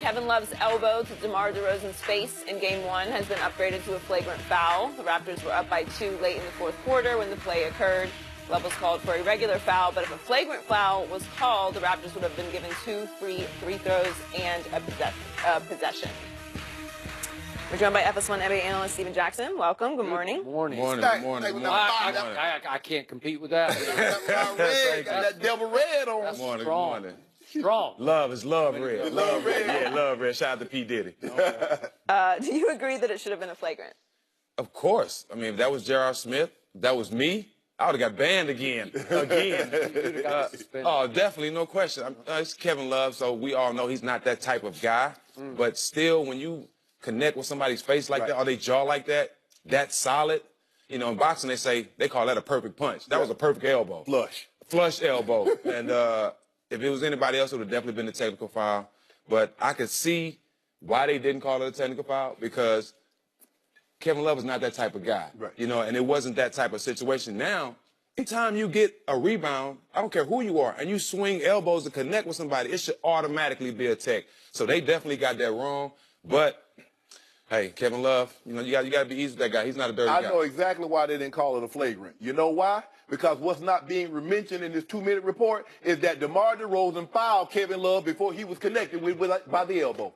Kevin Love's elbow to DeMar DeRozan's face in Game 1 has been upgraded to a flagrant foul. The Raptors were up by 2 late in the fourth quarter when the play occurred. Love was called for a regular foul, but if a flagrant foul was called, the Raptors would have been given 2 free throws and a possession. We're joined by FS1 NBA analyst Stephen Jackson. Welcome. Good morning. Good morning. Good morning. I can't compete with that. That devil red on. That's Morning. strong. Morning. Strong. Love is love red. Love red. Yeah, love red. Shout out to P. Diddy. Do you agree that it should have been a flagrant? Of course. I mean, if that was J.R. Smith, if that was me, I would have got banned again. Oh, definitely, no question. It's Kevin Love, so we all know he's not that type of guy. But still, when you connect with somebody's face like that, or they jaw like that, that's solid. You know, in boxing, they call that a perfect punch. That was a perfect elbow. Flush elbow. And if it was anybody else, it would have definitely been a technical foul. But I could see why they didn't call it a technical foul, because Kevin Love is not that type of guy. Right. You know, and it wasn't that type of situation. Now, anytime you get a rebound, I don't care who you are, and you swing elbows to connect with somebody, it should automatically be a tech. So they definitely got that wrong. But hey, Kevin Love, you know, you got to be easy with that guy. He's not a dirty guy. I know exactly why they didn't call it a flagrant. You know why? Because what's not being mentioned in this 2-minute report is that DeMar DeRozan fouled Kevin Love before he was connected by the elbow.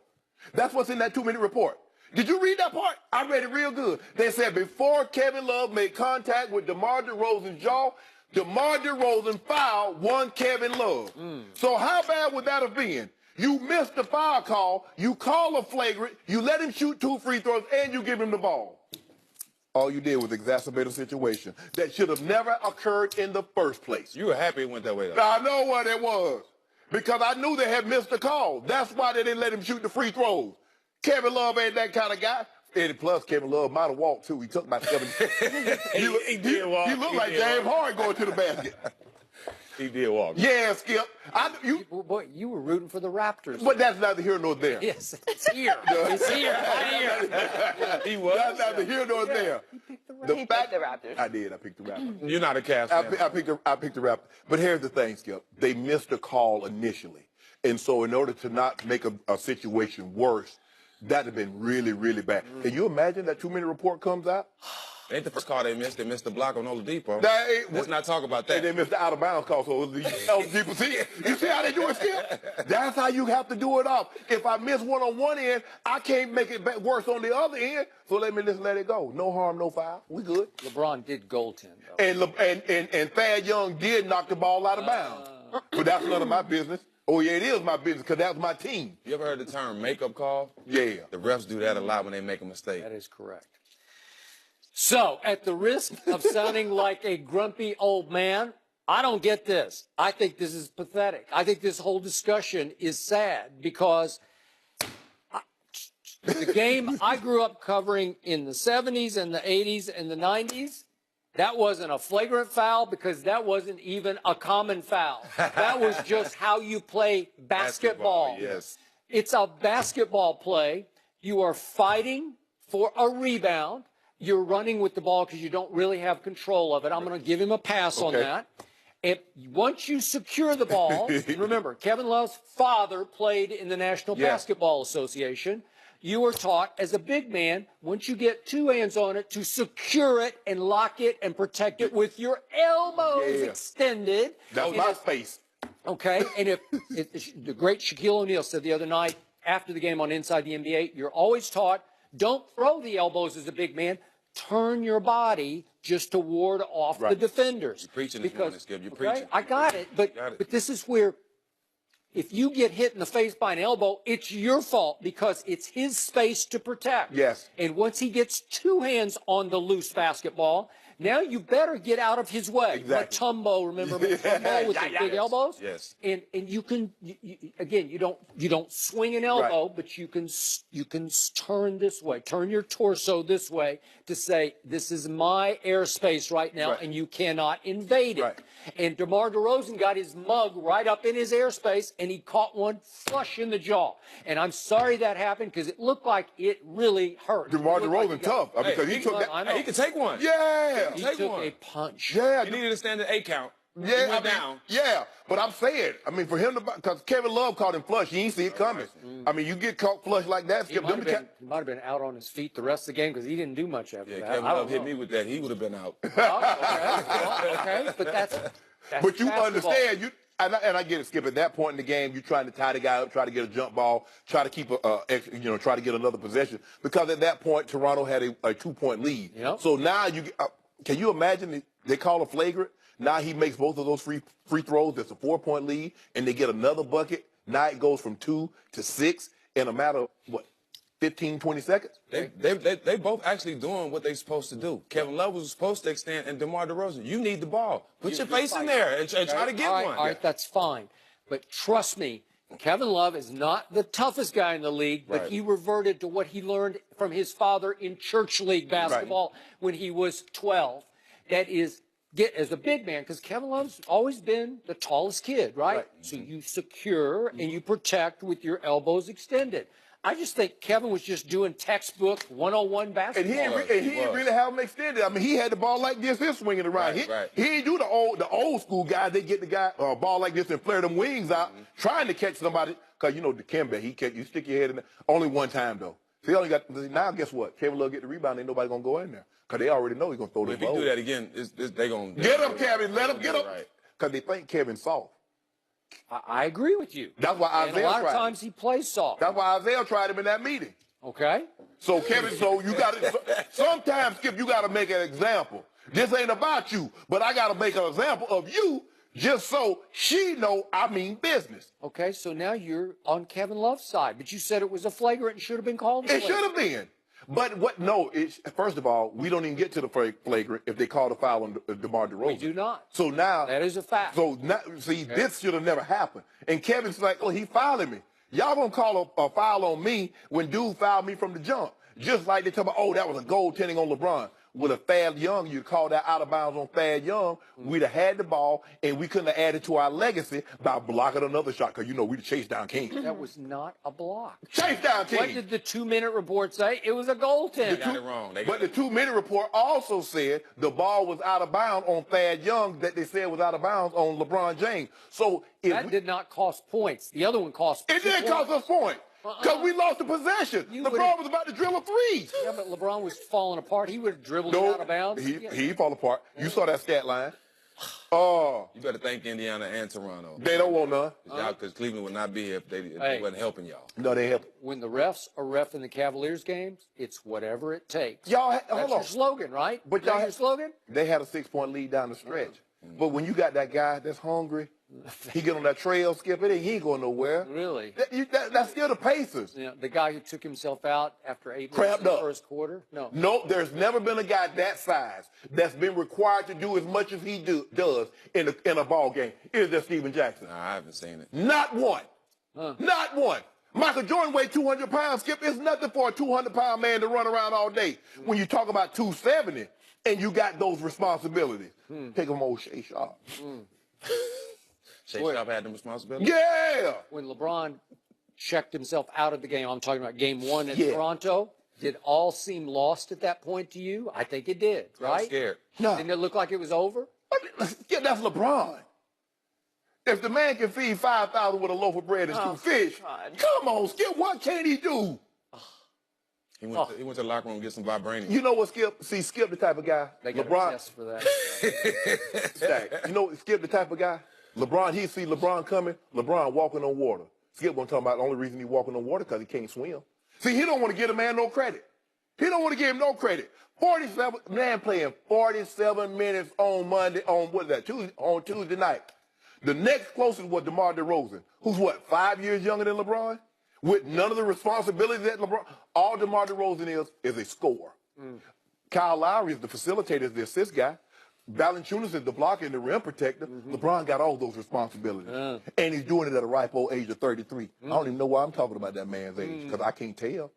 That's what's in that 2-minute report. Did you read that part? I read it real good. They said before Kevin Love made contact with DeMar DeRozan's jaw, DeMar DeRozan fouled one Kevin Love. So how bad would that have been? You missed the foul call, you call a flagrant, you let him shoot 2 free throws, and you give him the ball. All you did was exacerbate a situation that should have never occurred in the first place. You were happy it went that way, though. I know what it was, because I knew they had missed the call. That's why they didn't let him shoot the free throws. Kevin Love ain't that kind of guy. And plus, Kevin Love might have walked, too. He took about 7. He did walk. He looked like James Harden going to the basket. He did walk. Yeah, Skip. Boy, you were rooting for the Raptors. But that's neither here nor there. Yes, it's here. It's here. Right here. He was. That's neither here nor there. He picked the Raptors. I did. I picked the Raptors. You're not a Cavs fan. I picked the Raptors. But here's the thing, Skip. They missed a call initially. And so in order to not make a situation worse, that would have been really, really bad. Can you imagine that 2-minute report comes out? Ain't the first call they missed. They missed the block on Oladipo. Let's not talk about that. And they missed the out-of-bounds call, so Oladipo. You see how they do it, Skip? That's how you have to do it off. If I miss one on one end, I can't make it worse on the other end, so let me just let it go. No harm, no foul. We good. LeBron did goaltend, though. And Thad Young did knock the ball out of bounds. But that's none of my business. Oh, yeah, it is my business, because that's my team. You ever heard the term makeup call? Yeah. The refs do that a lot when they make a mistake. That is correct. So, at the risk of sounding like a grumpy old man, I don't get this. I think this is pathetic. I think this whole discussion is sad, because the game I grew up covering in the 70s and the 80s and the 90s, that wasn't a flagrant foul, because that wasn't even a common foul. That was just how you play basketball. Yes. It's a basketball play. You are fighting for a rebound. You're running with the ball because you don't really have control of it. I'm going to give him a pass on that. And once you secure the ball, remember, Kevin Love's father played in the National Basketball Association. You are taught as a big man, once you get 2 hands on it, to secure it and lock it and protect it with your elbows extended. That was my space. Okay, and if the great Shaquille O'Neal said the other night after the game on Inside the NBA, you're always taught, don't throw the elbows as a big man. Turn your body just to ward off the defenders. You're preaching this morning, Skip. You're preaching. I got it, but this is where, if you get hit in the face by an elbow, it's your fault, because it's his space to protect. Yes. And once he gets 2 hands on the loose basketball, now you better get out of his way. Exactly. Matumbo, remember Matumbo with the big elbows? Yes. And you can again, you don't swing an elbow, but you can turn this way, turn your torso this way to say, this is my airspace right now, and you cannot invade it. And DeMar DeRozan got his mug right up in his airspace, and he caught one flush in the jaw. And I'm sorry that happened, because it looked like it really hurt. DeMar DeRozan tough, because he took that. He could take one. Yeah. He took a punch. Yeah. He needed to stand at 8 count. Yeah, went down. Yeah, but I'm saying, I mean, for him to, because Kevin Love caught him flush, he ain't see it coming. I mean, you get caught flush like that, He Skip. might have been out on his feet the rest of the game because he didn't do much after Yeah, that. Kevin I don't Love hit know. me with that. He would have been out. Oh, okay. Well, okay, but that's But you basketball. understand, and I get it, Skip. At that point in the game, you're trying to tie the guy up, try to get a jump ball, try to keep try to get another possession. Because at that point, Toronto had a 2-point lead. Yep. So now can you imagine they call a flagrant? Now he makes both of those free throws. That's a 4-point lead, and they get another bucket. Now it goes from 2 to 6 in a matter of, 15, 20 seconds? They both actually doing what they supposed to do. Kevin Love was supposed to extend, and DeMar DeRozan, you need the ball. Put your face in there and try to get one. All right, that's fine. But trust me, Kevin Love is not the toughest guy in the league, but he reverted to what he learned from his father in church league basketball when he was 12. That is, get as a big man, because Kevin Love's always been the tallest kid, right? So you secure and you protect with your elbows extended. I just think Kevin was just doing textball 101 basketball. And he didn't really have him extended. I mean, he had the ball like this, he's swinging around. He didn't do the old school guys. They get the guy ball like this and flare them wings out, trying to catch somebody. Because, Dikembe, you stick your head in there. Only one time, though. So he only got, now guess what? Kevin Love get the rebound, ain't nobody going to go in there. Because they already know he's going to throw the ball. If he do that again, they going to... Get him, Kevin. Let him get him. Because they think Kevin's soft. I agree with you. That's why Isaiah tried. A lot of times he plays soft. That's why Isaiah tried him in that meeting. Okay. So Kevin, you got to sometimes, Skip, you got to make an example. This ain't about you, but I got to make an example of you just so she know I mean business. Okay, so now you're on Kevin Love's side, but you said it was a flagrant and should have been called. It should have been. But first of all, we don't even get to the flagrant if they call the foul on DeMar DeRozan. We do not. So now that is a fact. So now, this should have never happened. And Kevin's like, oh, he fouling me. Y'all gonna call a foul on me when dude fouled me from the jump. Just like they talk about, oh, that was a goaltending on LeBron. With a Thad Young, you'd call that out of bounds on Thad Young. We'd have had the ball, and we couldn't have added to our legacy by blocking another shot, because we the chase down king. That was not a block. Chase down king. What did the 2-minute report say? It was a goaltend. They got it wrong. But the 2-minute report also said the ball was out of bounds on Thad Young, that they said was out of bounds on LeBron James. So that did not cost points. The other one cost. It did cost us points. Because we lost the possession. LeBron was about to drill a 3. Yeah, but LeBron was falling apart. He would have dribbled it out of bounds. He fall apart. You saw that stat line. Oh. You better thank Indiana and Toronto. They don't want none. Because Cleveland would not be here if they wasn't helping y'all. No, they help. When the refs are ref in the Cavaliers games, it's whatever it takes. Y'all, That's your slogan, right? But y'all, your slogan? They had a 6-point lead down the stretch. But when you got that guy that's hungry, he get on that trail, Skip it, he ain't going nowhere. Really? That's still the Pacers. Yeah, the guy who took himself out after 8 minutes Cramped in the up. first quarter? No. No, there's never been a guy that size that's been required to do as much as he does in a ball game. Is there Steven Jackson? Nah, I haven't seen it. Not one. Not one. Michael Jordan weighed 200 pounds, Skip. It's nothing for a 200-pound man to run around all day. When you talk about 270 and you got those responsibilities. Take them old Shea Sharp. Shea Sharp had them responsibilities? Yeah. When LeBron checked himself out of the game, I'm talking about game 1 in Toronto, did all seem lost at that point to you? I think it did, right? I'm scared. No. Didn't it look like it was over? That's LeBron. If the man can feed 5,000 with a loaf of bread and 2 fish, come on, Skip, what can he do? He went to the locker room to get some vibranium. You know what, Skip? See, Skip the type of guy. They got LeBron. a test for that. Stack. You know, Skip the type of guy. LeBron, he see LeBron coming. LeBron walking on water. Skip gonna talk about the only reason he walking on water because he can't swim. See, he don't want to give the man no credit. He don't want to give him no credit. 47 man playing 47 minutes on Monday on Tuesday night. The next closest was DeMar DeRozan, who's 5 years younger than LeBron, with none of the responsibilities that LeBron. All DeMar DeRozan is a scorer. Kyle Lowry is the facilitator, is the assist guy. Valanciunas is the blocker and the rim protector. LeBron got all those responsibilities. And he's doing it at a ripe old age of 33. I don't even know why I'm talking about that man's age, because I can't tell.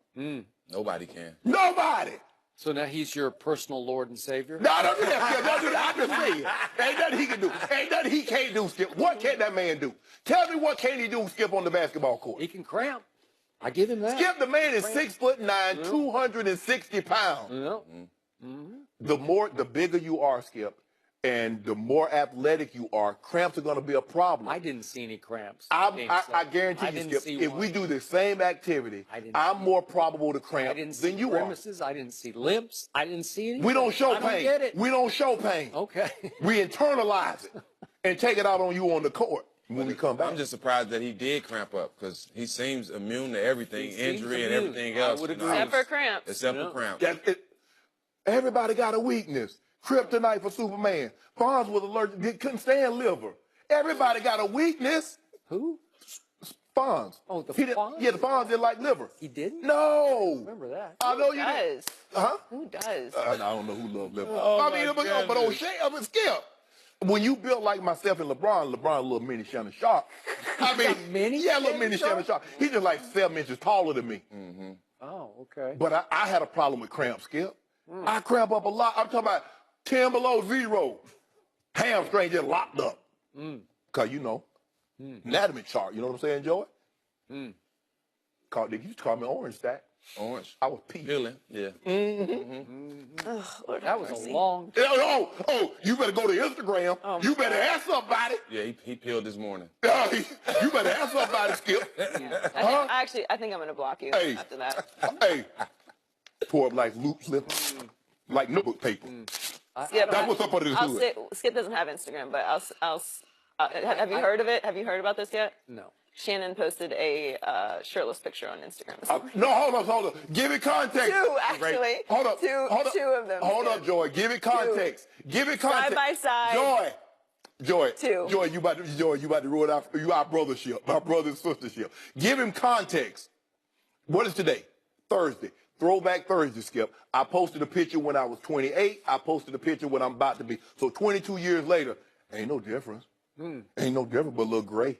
Nobody can. Nobody! So now he's your personal Lord and Savior? No, don't do that, Skip. Don't do that. I'm just saying. Ain't nothing he can do. Ain't nothing he can't do, Skip. What can that man do? Tell me what can he do, Skip, on the basketball court? He can cramp. I give him that. Skip, the man is 6'9", 260 pounds. Yeah. The bigger you are, Skip, And the more athletic you are, cramps are going to be a problem. I didn't see any cramps. I guarantee you, Skip, if we do the same activity, I'm more probable to cramp than you are. Grimaces. I didn't see limps. I didn't see anything. We don't show pain. I don't get it. We don't show pain. Okay. We internalize it and take it out on you on the court when we come back. I'm just surprised that he did cramp up because he seems immune to everything, injury and everything else. I would agree. Except for cramps. Except for cramps. Everybody got a weakness. Kryptonite for Superman. Fonz was allergic, couldn't stand liver. Everybody got a weakness. Who? Fonz. Oh, the Fonz? Fonz? Yeah, the Fonz didn't like liver. He didn't? No. Remember that. I know Who you does? Huh? Who does? I don't know who loves liver. Oh, but O'Shea, Skip. When you built like myself and LeBron a little mini Shannon Sharp. I mean, mini little mini Shannon Sharp. He's just like 7 inches taller than me. Mm-hmm. Oh, okay. But I had a problem with cramp, Skip. I cramp up a lot. I'm talking about 10 below 0. Hamstring just locked up. Because, anatomy chart. You know what I'm saying, Joey? They used to call me Orange Stack. Orange. I was peach. Feeling. Yeah. That was a long time. Oh, you better go to Instagram. You better ask somebody. Yeah, he peeled this morning. You better ask somebody, Skip. I think I'm going to block you after that. Hey, pour up like loop slip, like notebook paper. Skip, That's what's up under the hood. Skip doesn't have Instagram, but have you heard of it? Have you heard about this yet? No. Shannon posted a shirtless picture on Instagram. No, hold on. Give it context. Two, actually. Hold up. Two of them. Hold up, Joy. Give it context. Give it context. Side by side. Joy. Two. Joy, you about to ruin our brothership, our brother and sistership. Give him context. What is today? Thursday. Throwback Thursday, Skip. I posted a picture when I was 28. I posted a picture when I'm about to be. So 22 years later, ain't no difference. Ain't no difference but a little gray.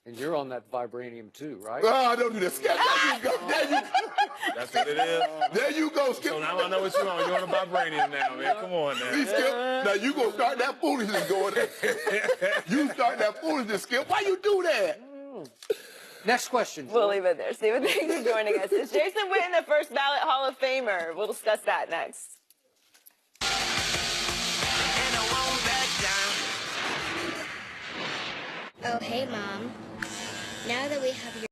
And you're on that vibranium too, right? Oh, don't do that, Skip. There you go. That's what it is. There you go, Skip. So now I know what you're on. You're on the vibranium now, man. Come on now. See, Skip, now you gonna start that foolishness going there. You start that foolishness, Skip. Why you do that? Next question. We'll leave it there. Stephen, thanks for joining us. Is Jason Witten a first ballot Hall of Famer? We'll discuss that next. Oh, hey, Mom. Now that we have your